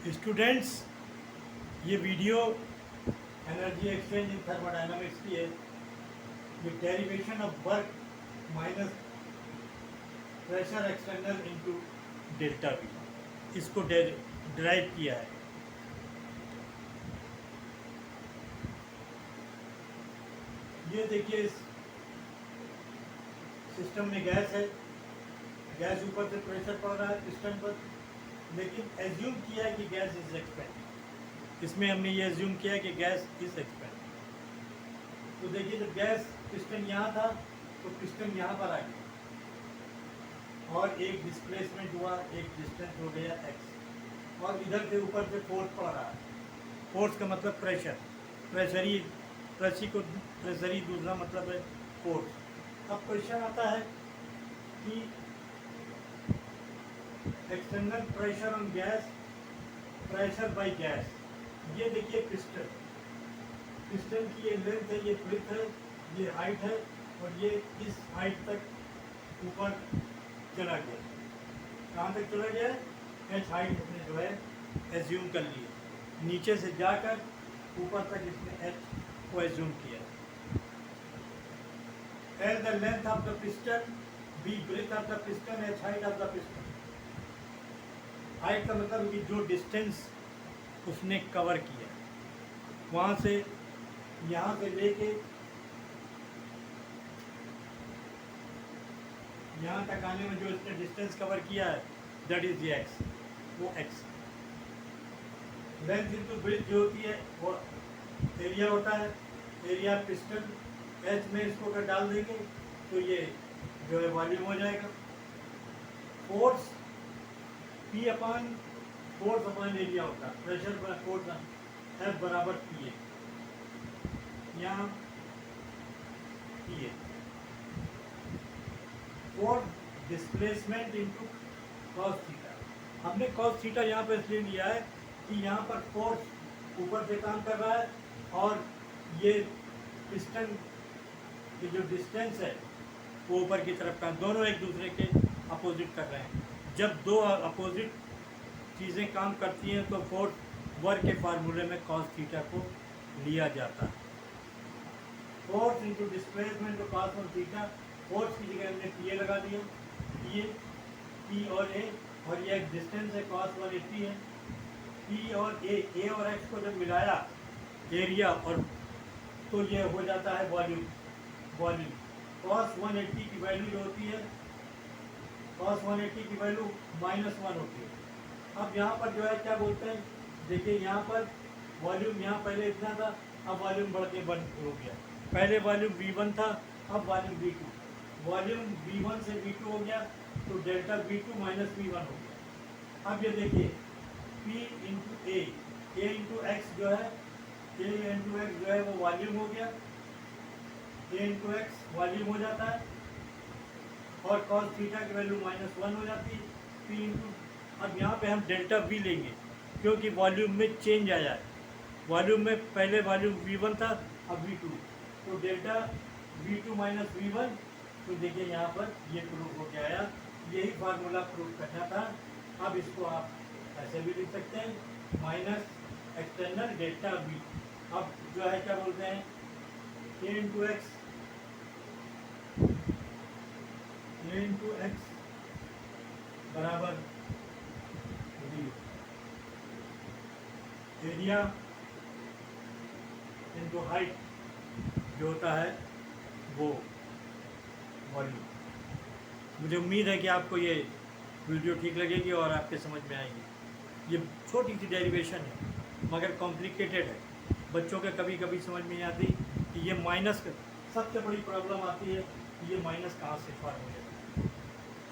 Students, ये video energy exchange इन thermodynamics की है। ये derivation of work minus pressure external into delta we, इसको डिराइव किया है। ये देखिए, इस सिस्टम में गैस है, गैस ऊपर से प्रेशर पड़ रहा है पिस्टन पर, लेकिन एज्यूम किया है कि गैस इज एक्सपेंड। इसमें हमने ये एज्यूम किया कि गैस इज एक्सपेंड। तो देखिए, जब गैस पिस्टन यहाँ था तो पिस्टन यहाँ पर आ गया और एक डिस्प्लेसमेंट हुआ, एक डिस्टेंस हो गया एक्स, और इधर से ऊपर से फोर्स पड़ रहा है। फोर्स का मतलब प्रेशर, प्रेशरी दूसरा मतलब है फोर्स। अब क्वेश्चन आता है कि external pressure on gas, pressure by gas. ये देखिए पिस्टन की ये लेंथ है, ये ब्रेथ है, ये हाइट है, और ये इस हाइट तक ऊपर चला गया। कहाँ तक चला गया? एच हाइट इसने जो है एज्यूम कर ली है। नीचे से जाकर ऊपर तक इसने एच को एज्यूम किया। L the length of the piston, B breadth of the piston, H height of the piston. Height का मतलब कि जो डिस्टेंस उसने कवर किया, वहाँ से यहाँ से लेके यहाँ तक आने में जो इसने डिस्टेंस कवर किया है, दैट इज एक्स, वो एक्स। लेंथ इंटू ब्रेथ जो होती है वो एरिया होता है। एरिया पिस्टन एच में इसको अगर डाल देंगे तो ये जो है वॉल्यूम हो जाएगा। फोर्स पी अपान फोर्स अपान एरिया होता है। प्रेशर पर फोर्स एफ बराबर पी ए, यहाँ P A. Force displacement into cos theta. हमने कॉस थीटा यहाँ पर इसलिए लिया है कि यहाँ पर फोर्स ऊपर से काम कर रहा है और ये पिस्टन की जो डिस्टेंस है वो ऊपर की तरफ का, दोनों एक दूसरे के अपोजिट कर रहे हैं। जब दो अपोजिट चीज़ें काम करती हैं तो फोर्स वर्क के फार्मूले में कॉस थीटा को लिया जाता है। फोर्स इंटू डिस्प्लेसमेंट तो कॉस ऑफ थीटा। फोर्स की जगह हमने पी ए लगा दिया, पी और ए, और ये एक डिस्टेंस है कॉस 180 है। पी और ए और एक्स को जब मिलाया एरिया, और तो ये हो जाता है वॉल्यूम। कॉस 180 की वैल्यू जो होती है, कॉस 180 की वैल्यू -1 होती है। अब यहाँ पर जो है क्या बोलते हैं, देखिए यहाँ पर वॉल्यूम यहाँ पहले इतना था, अब वॉल्यूम बढ़ के 1 हो गया। पहले वॉल्यूम V1 था, अब वॉल्यूम V2। वॉल्यूम V1 से V2 हो गया तो डेल्टा V2 माइनस V1 हो गया। अब ये देखिए P इंटू ए इंटू एक्स जो है, ए इंटू एक्स जो है वो वॉल्यूम हो गया। ए इंटू एक्स वॉल्यूम हो जाता है, और कॉस थीटा की वैल्यू -1 हो जाती है। पी इंटू, अब यहाँ पे हम डेल्टा वी लेंगे क्योंकि वॉल्यूम में चेंज आया है। वॉल्यूम में पहले वॉल्यूम V1 था, अब V2, तो डेल्टा V2 माइनस V1। तो देखिए यहाँ पर ये प्रूफ हो गया आया। यही फार्मूला प्रूफ करना था। अब इसको आप ऐसे भी लिख सकते हैं, माइनस एक्सटर्नल डेल्टा वी। अब जो है क्या बोलते हैं, ए इंटू एक्स बराबर वी, एरिया इंटू हाइट जो होता है वो वॉल्यूम। मुझे उम्मीद है कि आपको ये वीडियो ठीक लगेगी और आपके समझ में आएगी। ये छोटी सी डेरिवेशन है मगर कॉम्प्लिकेटेड है, बच्चों के कभी कभी समझ में नहीं आती कि ये माइनस, सबसे बड़ी प्रॉब्लम आती है कि ये माइनस कहाँ से फॉर्म हो जाता है।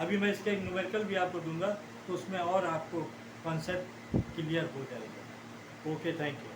अभी मैं इसका एक न्यूमेरिकल भी आपको दूंगा तो उसमें और आपको कॉन्सेप्ट क्लियर हो जाएगा। Okay, thank you.